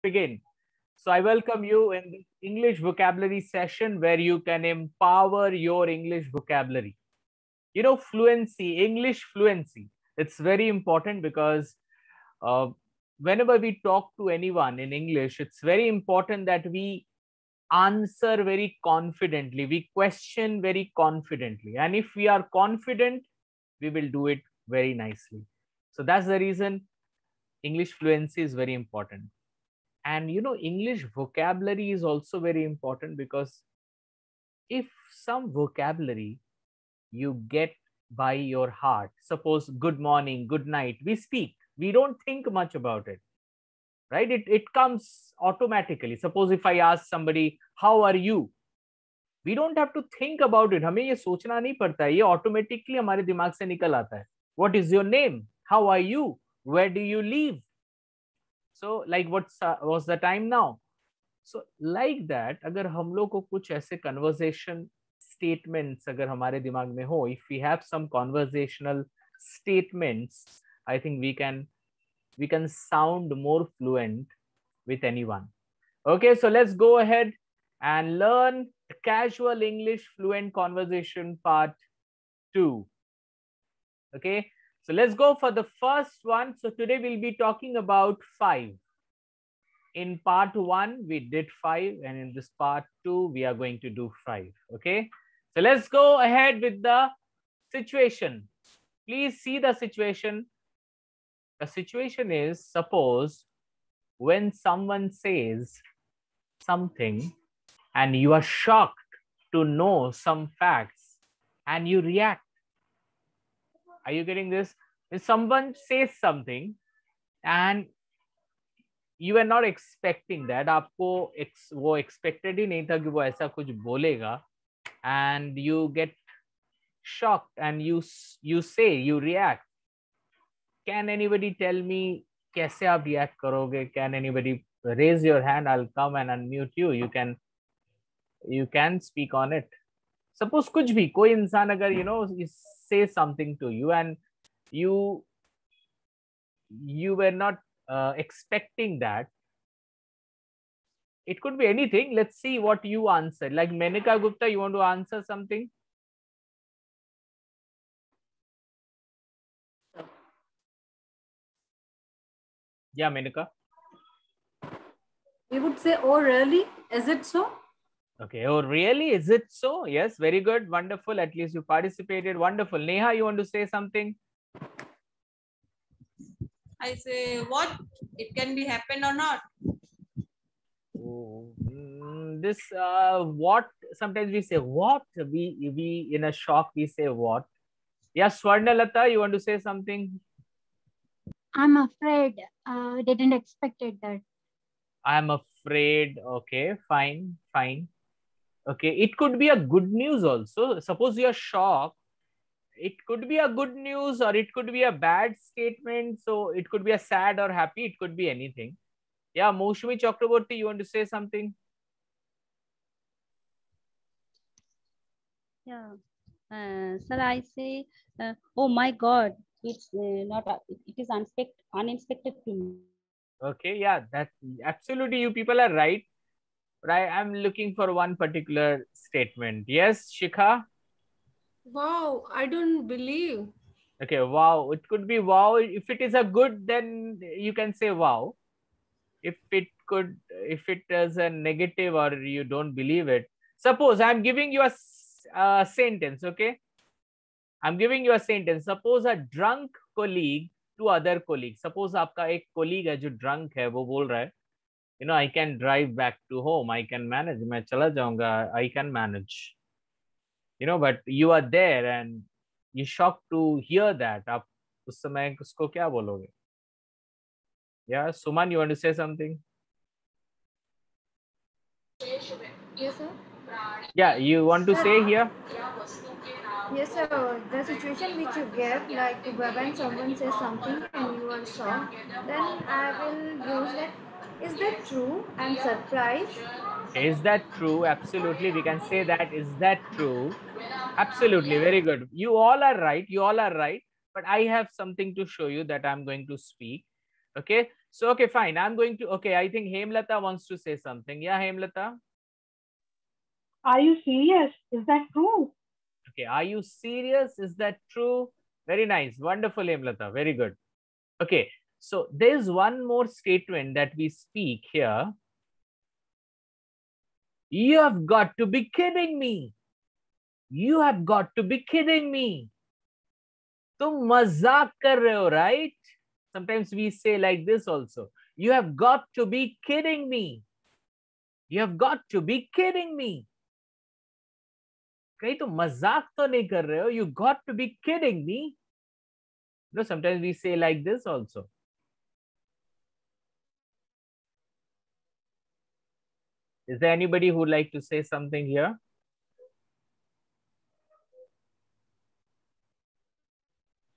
begin. So I welcome you in this English vocabulary session where you can empower your English vocabulary. You know, fluency, English fluency, it's very important because uh, whenever we talk to anyone in English, it's very important that we answer very confidently, we question very confidently. And if we are confident, we will do it very nicely. So that's the reason English fluency is very important. And you know, English vocabulary is also very important because if some vocabulary you get by your heart, suppose good morning, good night, we speak, we don't think much about it, right? It comes automatically. Suppose if I ask somebody, how are you? We don't have to think about it. हमें ये सोचना नहीं पड़ता है, ये automatically हमारे दिमाग से निकल आता है. What is your name? How are you? Where do you live? So like what's the time now? So like that, अगर हम लोग को कुछ ऐसे conversation statements अगर हमारे दिमाग में हो, if we have some conversational statements, I think we can sound more fluent with anyone. Okay, so let's go ahead and learn casual English fluent conversation part 2. Okay, so let's go for the first one. So today we'll be talking about 5. In part 1 we did 5, and in this part 2 we are going to do 5. Okay, so let's go ahead with the situation. Please see the situation. The situation is, suppose when someone says something and you are shocked to know some facts and you react. Are you getting this? If someone says something and you are not expecting that, आपको वो expected ही नहीं था कि वो ऐसा कुछ बोलेगा, and you get shocked and you say, you react. Can anybody tell me कैसे आप react करोगे? Can anybody raise your hand? I'll come and unmute you. You can speak on it. Suppose कुछ भी कोई इंसान अगर say something to you and you were not expecting that. It could be anything. Let's see what you answer. Like Menika Gupta, you want to answer something? Yeah, Menika. We would say, oh really? Is it so? Okay. Oh really? Is it so? Yes. Very good. Wonderful. At least you participated. Wonderful. Neha, you want to say something? I say what? It can be happen or not. Oh, this what? Sometimes we say what? We in a shock we say what? Yeah, Swarnalata, you want to say something? I'm afraid. Didn't expect it that. I'm afraid. Okay, fine. Okay, it could be a good news also. Suppose you're shocked. It could be a good news or it could be a bad statement. So it could be a sad or happy. It could be anything. Yeah, Moushmi Chakraborty, you want to say something? Yeah. Sir, I say, oh my God, it's not, it is unexpected to me. Okay, yeah, that absolutely you people are right. Right, I'm looking for one particular statement. Yes, Shikha? Wow, I don't believe. Okay, wow. It could be wow. If it is a good, then you can say wow. If it is a negative or you don't believe it. Suppose I'm giving you a sentence, okay? I'm giving you a sentence. Suppose a drunk colleague to other colleague. Suppose आपका एक colleague है जो drunk है, वो बोल रहा है, I can drive back to home. I can manage. मैं चला जाऊंगा. I can manage. But you are there and you're shocked to hear that. आप उस समय उसको क्या बोलोगे? Yeah, Suman, you want to say something? Yes, sir. Yeah, you want to say here? Yes, sir. The situation which you gave, like when someone says something and you are shocked, then I will use that. Is that true? I'm surprised. Is that true? Absolutely. We can say that. Is that true? Absolutely. Very good. You all are right. You all are right. But I have something to show you that I'm going to speak. Okay. So, okay, fine. I'm going to, okay, I think Hemlata wants to say something. Yeah, Hemlata? Are you serious? Is that true? Okay, are you serious? Is that true? Very nice. Wonderful, Hemlata. Very good. Okay, so there's one more statement that we speak here. You have got to be kidding me. You have got to be kidding me. तुम मजाक कर रहे हो, right? Sometimes we say like this also. You have got to be kidding me. You have got to be kidding me. कहीं तो मजाक तो नहीं कर रहे हो? You got to be kidding me. No, sometimes we say like this also. Is there anybody who would like to say something here?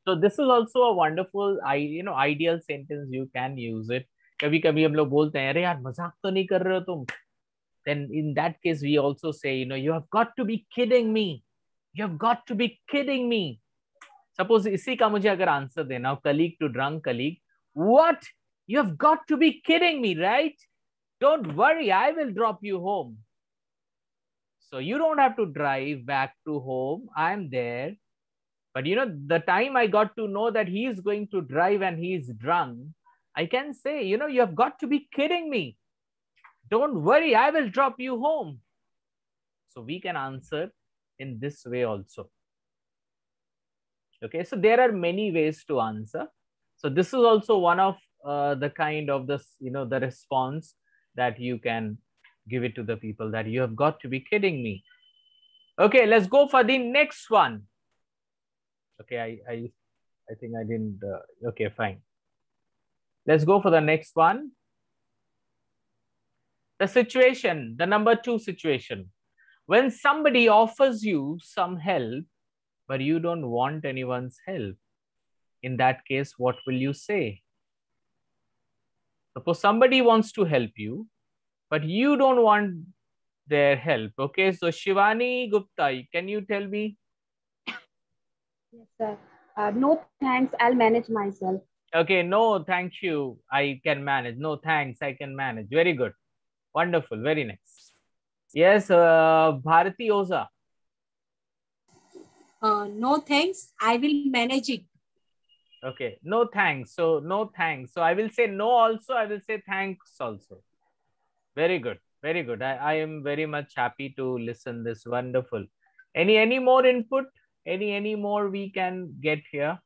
So this is also a wonderful, ideal sentence. You can use it. कभी कभी हम लोग बोलते हैं, अरे यार मजाक तो नहीं कर रहे हो तुम. Then in that case we also say, you have got to be kidding me. You have got to be kidding me. Suppose इसी का मुझे अगर आंसर देना हो, colleague to drunk colleague, what? You have got to be kidding me, right? Don't worry, I will drop you home. So you don't have to drive back to home. I'm there. But the time I got to know that he is going to drive and he is drunk, I can say, you have got to be kidding me. Don't worry, I will drop you home. So we can answer in this way also. Okay, so there are many ways to answer. So this is also one of the kind of this, the response that you can give it to the people, that you have got to be kidding me. Okay, let's go for the next one. Okay, I think I didn't. Okay, fine. Let's go for the next one. The situation, the number 2 situation. When somebody offers you some help, but you don't want anyone's help. In that case, what will you say? Suppose somebody wants to help you, but you don't want their help. Okay, so Shivani Gupta, can you tell me? Yes, sir. No, thanks. I'll manage myself. Okay, no, thank you. I can manage. No, thanks. I can manage. Very good. Wonderful. Very nice. Yes, Bharati Oza. No thanks, I will manage it. Okay, no thanks. So no thanks. So I will say no also. I will say thanks also. Very good. Very good. I am very much happy to listen this. Wonderful. Any more input? Any more we can get here?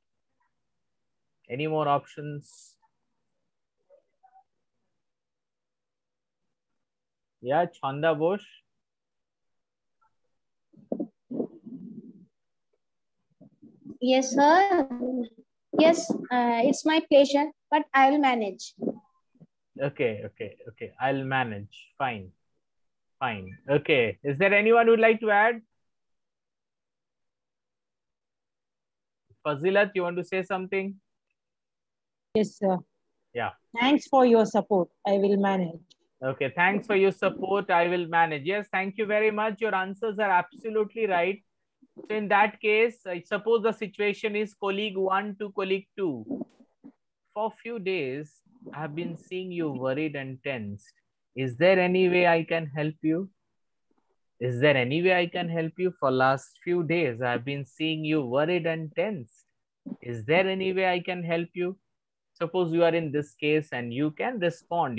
Any more options? Yeah, Chanda Bosch. Yes, sir. Yes, it's my pleasure, but I will manage. Okay. I'll manage. Fine. Okay. Is there anyone who would like to add? Fazilat, you want to say something? Yes, sir. Yeah. Thanks for your support. I will manage. Okay. Thanks for your support. I will manage. Yes. Thank you very much. Your answers are absolutely right. So in that case, I suppose the situation is colleague 1 to colleague 2. For a few days, I have been seeing you worried and tensed. Is there any way I can help you? Is there any way I can help you? For last few days, I have been seeing you worried and tensed. Is there any way I can help you? Suppose you are in this case and you can respond,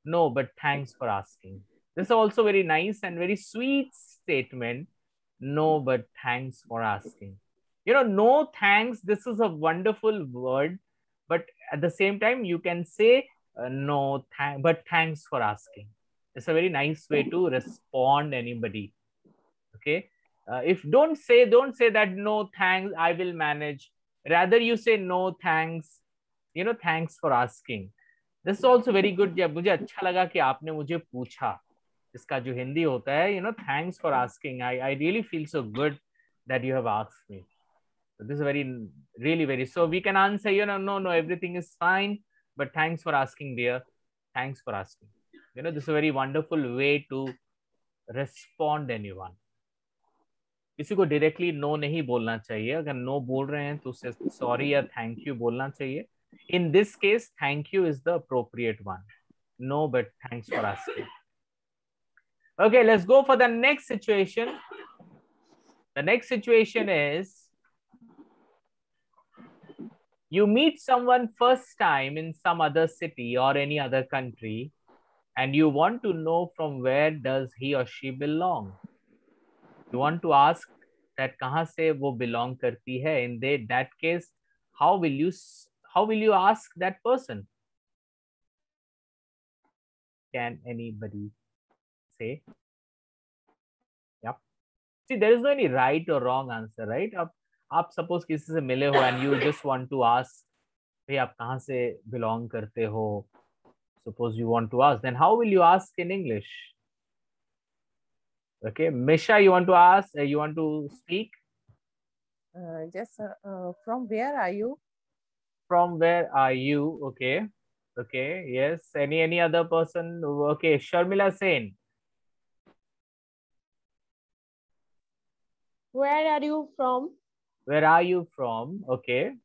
no, but thanks for asking. This is also very nice and very sweet statement. No, but thanks for asking. No thanks, this is a wonderful word, but at the same time, you can say no, but thanks for asking. It's a very nice way to respond anybody. Okay. If don't say that no thanks, I will manage. Rather you say no thanks, thanks for asking. This is also very good. मुझे अच्छा लगा कि आपने मुझे पूछा. इसका जो हिंदी होता है, thanks for asking. I really feel so good that you have asked me. So this is really very. So we can answer, no, everything is fine, but thanks for asking, dear. Thanks for asking. This is a very wonderful way to respond anyone. किसी को directly no नहीं बोलना चाहिए. अगर no बोल रहे हैं तो उसे सॉरी या थैंक यू बोलना चाहिए. In this case, thank you is the appropriate one. No, but thanks for asking. Okay, let's go for the next situation. The next situation is you meet someone first time in some other city or any other country, and you want to know from where does he or she belong. You want to ask that कहाँ से वो belong करती है. In that case, how will you ask that person? Can anybody say? Yep. See, there is no any right or wrong answer, right? आप suppose किसी से मिले हो and you just want to ask, भाई आप कहाँ से belong करते हो? Suppose you want to ask, then how will you ask in English? Okay, Misha, you want to ask? You want to speak? From where are you? From where are you? Okay. Okay. Yes. Any other person? Okay. Sharmila Sen. Where are you from? Where are you from? Okay.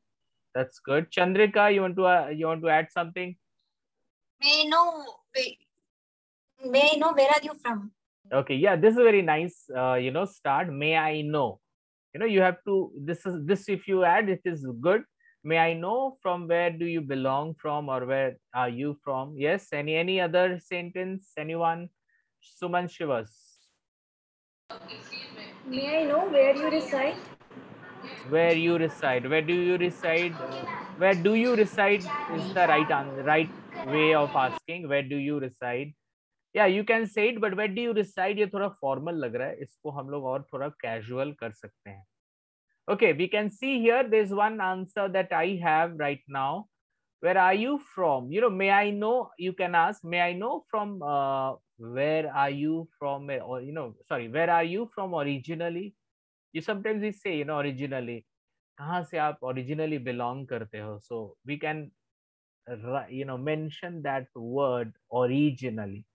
That's good. Chandrika, you want to add something? May I know where are you from? Okay. Yeah. This is a very nice, start. May I know? You have to. This. If you add, it is good. May I know from where do you belong from, or where are you from? Yes. Any other sentence? Anyone? Suman Shivas. May I know where you reside? Where you reside? Where do you reside? Where do you reside is the right way of asking. Where do you reside? Yeah, you can say it, but where do you reside? ये थोड़ा formal लग रहा है. इसको हम लोग और थोड़ा casual कर सकते हैं. Okay, we can see here there's one answer that I have right now. Where are you from? May I know? You can ask, may I know from where are you from? Or sorry, where are you from originally? You sometimes we say, originally. कहाँ से आप originally belong करते हो? So we can, mention that word originally.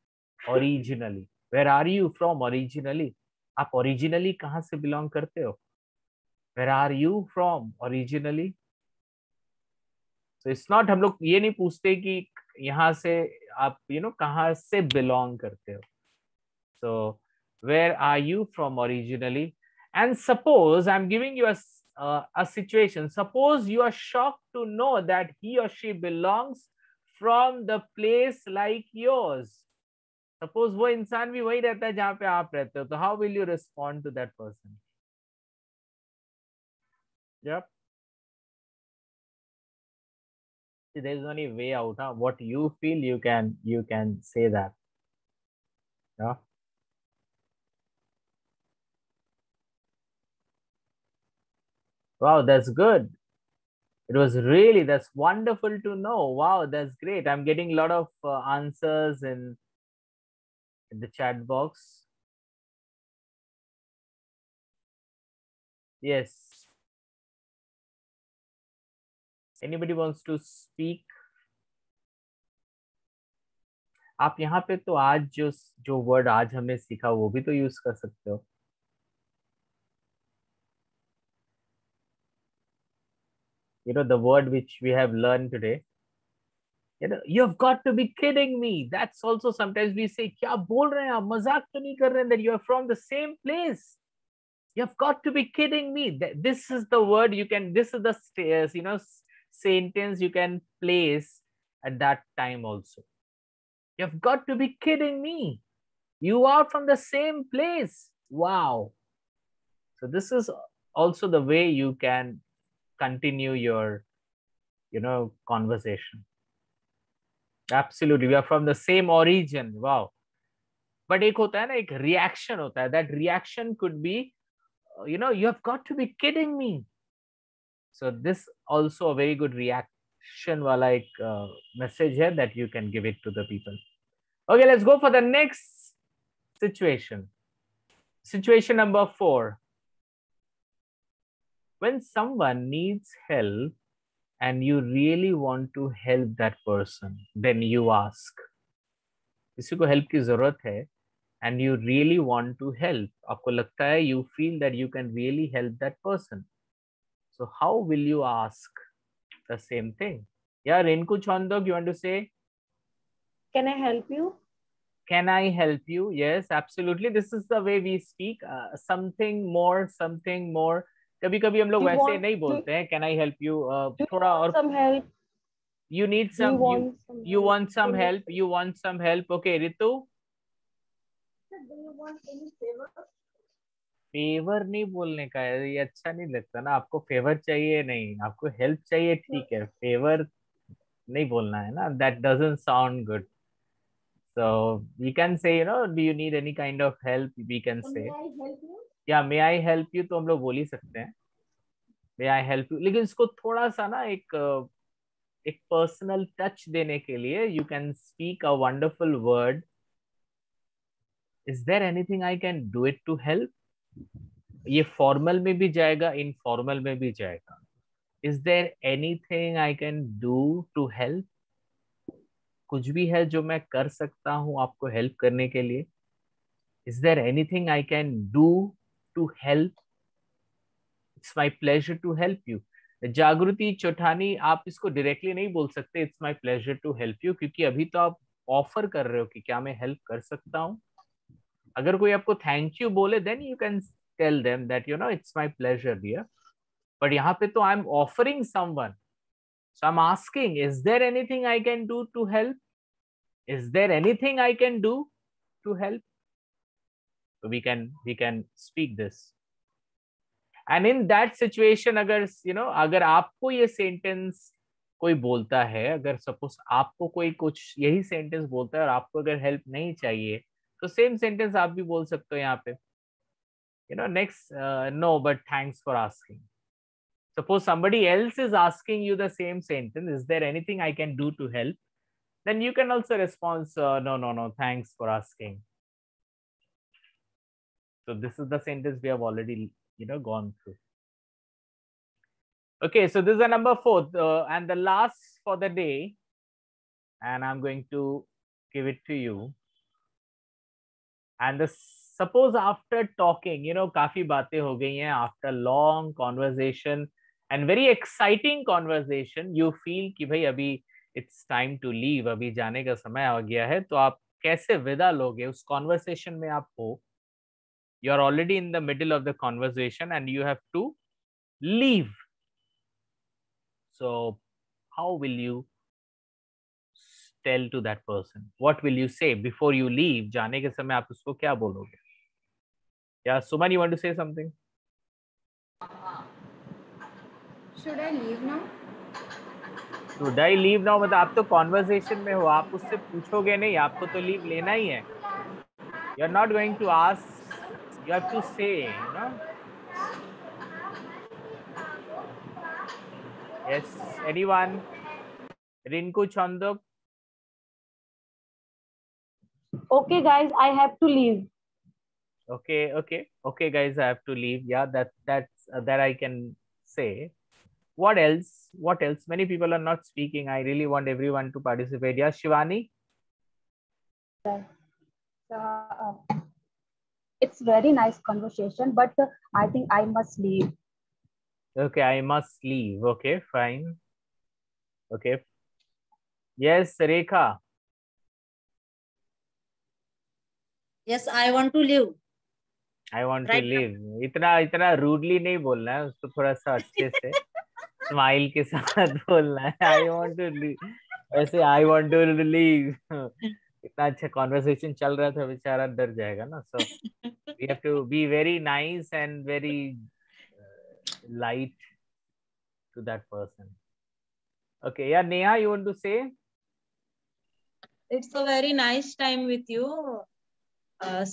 Originally. Where are you from originally? आप originally कहाँ से belong करते हो? Where are you from originally? So it's not हम लोग ये नहीं पूछते कि यहाँ से आप कहाँ से belong करते हो. So where are you from originally? And suppose I'm giving you a situation. Suppose you are shocked to know that he or she belongs from the place like yours. Suppose वो इंसान भी वही रहता है जहाँ पे आप रहते हो. तो how will you respond to that person? Yep. See, there is only way out. Huh? What you feel, you can say that. Yeah. Wow, that's good. That's wonderful to know. Wow, that's great. I'm getting a lot of answers in the chat box. Yes. Anybody wants to speak? आप यहाँ पे तो आज जो word आज हमने सीखा वो भी तो यूज कर सकते हो. The word which we have learned today. You've got to be kidding me. That's also sometimes we say, क्या बोल रहे हैं आप? मजाक तो नहीं कर रहे हैं that you are from the same place. You've got to be kidding me. This is the word this is the sentence you can place at that time also. You've got to be kidding me. You are from the same place. Wow. So this is also the way you can continue your, conversation. Absolutely. We are from the same origin. Wow. But एक होता है ना, एक reaction होता है. That reaction could be, you have got to be kidding me. So this also a very good reaction wala ek message hai that you can give it to the people. Okay, let's go for the next situation. Situation number 4. When someone needs help and you really want to help that person, then you ask. किसी को help की जरूरत है and you really want to help. आपको लगता है, you feel that you can really help that person. So how will you ask the same thing? Yeah, Rinku Chandok, you want to say? Can I help you? Can I help you? Yes, absolutely. This is the way we speak. Something more, something more. कभी कभी हम लोग वैसे नहीं बोलते हैं. Can I help you? थोड़ा और. Some help. You need some. You want some help. You want some help. Okay, Ritu. Do you want any favor? Favour नहीं बोलने का है, ये अच्छा नहीं लगता ना. आपको फेवर चाहिए नहीं, आपको हेल्प चाहिए, ठीक है. फेवर नहीं बोलना है ना. That doesn't sound good. So we can say, do you need any kind of help? We can say. May I help you? Yeah, may I help you? तो हम लोग बोल ही सकते हैं. May I help you? लेकिन इसको थोड़ा सा ना एक पर्सनल टच देने के लिए you can speak a wonderful word. Is there anything I can do it to help? ये फॉर्मल में भी जाएगा, इनफॉर्मल में भी जाएगा. Is there anything I can do to help? कुछ भी है जो मैं कर सकता हूं आपको हेल्प करने के लिए. Is there anything I can do to help? It's my pleasure to help you. जागृति चौठानी, आप इसको डायरेक्टली नहीं बोल सकते it's my pleasure to help you, क्योंकि अभी तो आप ऑफर कर रहे हो कि क्या मैं हेल्प कर सकता हूं. अगर कोई आपको थैंक यू बोले then you can tell them that it's my pleasure dear. But यहाँ पे तो I am offering someone, so I am asking is there anything I can do to help. Is there anything I can do to help? So we can speak this. And in that situation, अगर आपको ये sentence कोई बोलता है, अगर suppose आपको कोई कुछ यही सेंटेंस बोलता है और आपको अगर हेल्प नहीं चाहिए, तो सेम सेंटेंस आप भी बोल सकते हो यहाँ पे. Next, no, but thanks for asking. Suppose somebody else is asking you the same sentence, is there anything I can do to help? Then you can also respond, no, thanks for asking. So this is the sentence we have already, gone through. Okay, so this is the number 4 and the last for the day, and I'm going to give it to you. And suppose after talking, काफी बातें हो गई हैं, after long conversation and very exciting conversation, you feel कि भाई अभी it's time to leave, अभी जाने का समय आ गया है. तो आप कैसे विदा लोगे? उस कॉन्वर्सेशन में आप हो, you are already in the middle of the conversation and you have to leave. So how will you tell to that person? What will you say before you leave? जाने के समय आप उसको क्या बोलोगे? या Suman, you want to say something? Should I leave now? Should I leave now? मतलब आप तो कॉन्वर्सेशन में हो, आप उससे पूछोगे नहीं, आपको तो लीव लेना ही है. You are not going to ask, you have to say, Yes, anyone? Rinku Chandok? Okay, guys, I have to leave. Okay, guys, I have to leave. Yeah, that I can say. What else? Many people are not speaking. I really want everyone to participate. Yeah, Shivani? It's very nice conversation, but I think I must leave. Okay, I must leave. Okay, fine. Okay. Yes, Rekha? Yes, I want to leave. I want Right to leave. इतना rudely नहीं बोलना है, उसको थोड़ा सा अच्छे से smile के साथ बोलना है. I want to leave. ऐसे I want to leave. इतना अच्छा कॉन्वर्सेशन चल रहा था, बेचारा डर जाएगा ना. So we have to be very nice and very light to that person. Okay, yeah, Neha, you want to say? It's a very nice time with you.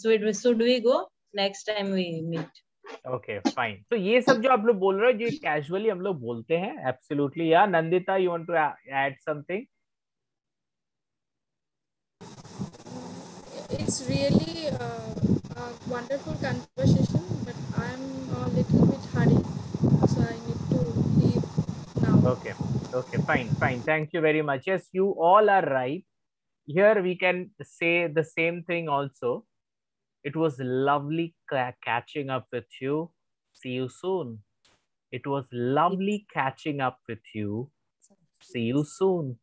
Should we go? Next time we meet. Okay, fine. So ये सब जो आप लोग बोल रहे हो, जो casually हम लोग बोलते हैं, absolutely. Yeah, Nandita, you want to add something? It's really a wonderful conversation, but I'm a little bit hurried, so I need to leave now. Okay, fine. Thank you very much. Yes, you all are right. Here we can say the same thing also. It was lovely catching up with you. See you soon. It was lovely catching up with you. See you soon.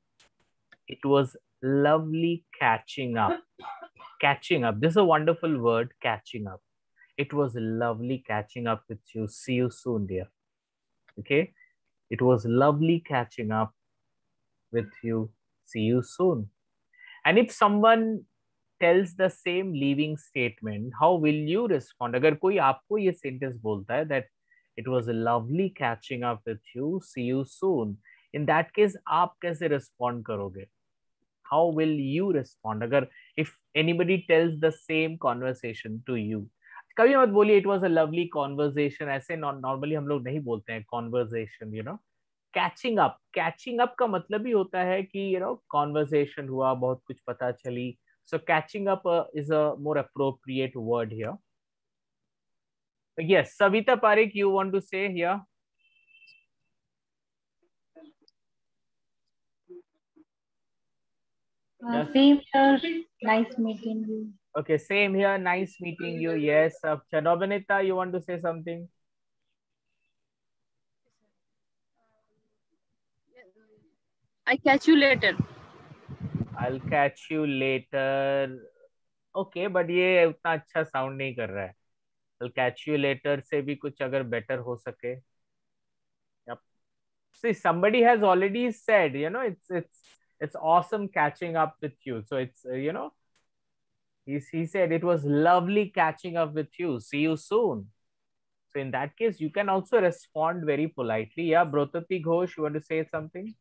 It was lovely catching up. Catching up. This is a wonderful word, catching up. It was lovely catching up with you. See you soon, dear. Okay. It was lovely catching up with you. See you soon. And if someone tells the same leaving statement, how will you respond? अगर कोई आपको ये sentence बोलता है that it was lovely catching up with you, see you soon. In that case, आप कैसे respond करोगे? How will you respond? अगर if anybody tells the same conversation to you, कभी मत बोलिए it was a lovely conversation. ऐसे normally हम लोग नहीं बोलते हैं conversation, you know. Catching up का मतलब ही होता है कि you know conversation हुआ, बहुत कुछ पता चली. So catching up is a more appropriate word here. Yes, Savita Parekh, you want to say here? Yes. Same here. Nice meeting you. Okay, same here. Nice meeting you. Yes. Chanobanita, you want to say something? I catch you later. I'll catch you later. Okay, but ये उतना अच्छा sound नहीं कर रहा है. I'll catch you later से भी कुछ अगर better हो सके. Yep. See, somebody has already said, you know, it's awesome catching up with you. So it's you know, he said it was lovely catching up with you. See you soon. So in that case, you can also respond very politely. Yeah, Brotati Ghosh, you want to say something?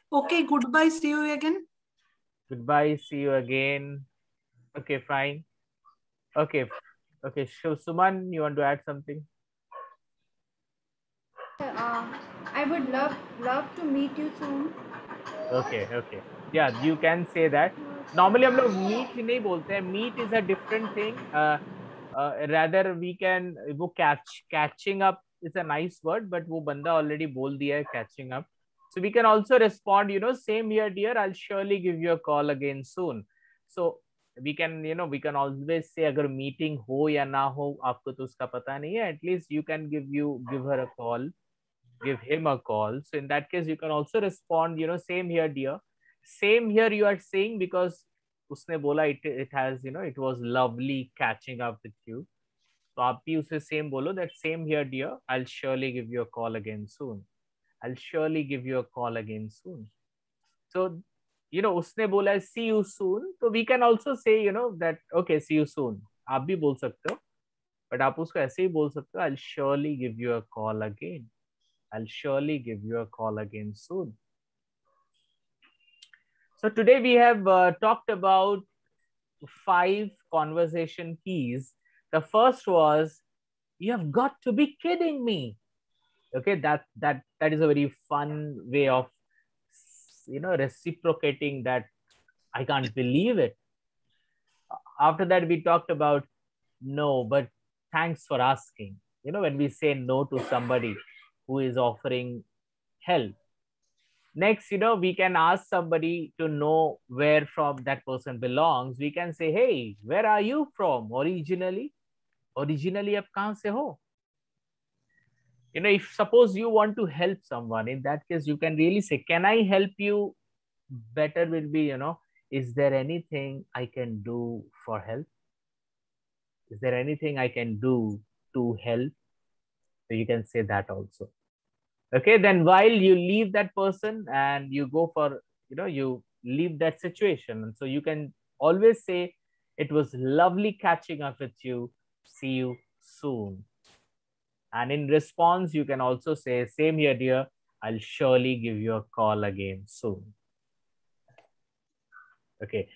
Okay, goodbye. See you again. Goodbye. See you again. Okay, fine. Okay. Okay, Suman, you want to add something? I would love to meet you soon. Okay, okay. Yeah, you can say that. Normally हम लोग meet ही नहीं बोलते हैं. Meet is a different thing. Rather we can वो catching up is a nice word, but वो बंदा already बोल दिया है catching up. So we can also respond, you know, same here, dear. I'll surely give you a call again soon. So we can, you know, we can always say अगर meeting हो या ना हो, आपको तो उसका पता नहीं है. At least you can give her a call, give him a call. So in that case, you can also respond, you know, same here, dear. Same here you are saying because उसने बोला it has, you know, it was lovely catching up with you. तो आप भी उसे same बोलो that same here, dear. I'll surely give you a call again soon. I'll surely give you a call again soon. So, you know, उसने बोला है see you soon. So we can also say, you know, that okay, see you soon. आप भी बोल सकते हो, but आप उसको ऐसे ही बोल सकते हो. I'll surely give you a call again. I'll surely give you a call again soon. So today we have talked about 5 conversation keys. The first was, you have got to be kidding me. Okay, that is a very fun way of, you know, reciprocating that I can't believe it. After that, we talked about no, but thanks for asking. You know, when we say no to somebody who is offering help. Next, you know, we can ask somebody to know where from that person belongs. We can say, hey, where are you from originally? Originally, आप कहाँ से हो? You know, if suppose you want to help someone, in that case, you can really say, can I help you? Better will be, you know, is there anything I can do for help? Is there anything I can do to help? So you can say that also. Okay, then while you leave that person and you go for, you know, you leave that situation. And so you can always say, it was lovely catching up with you. See you soon. And in response, you can also say, same here, dear. I'll surely give you a call again soon. Okay.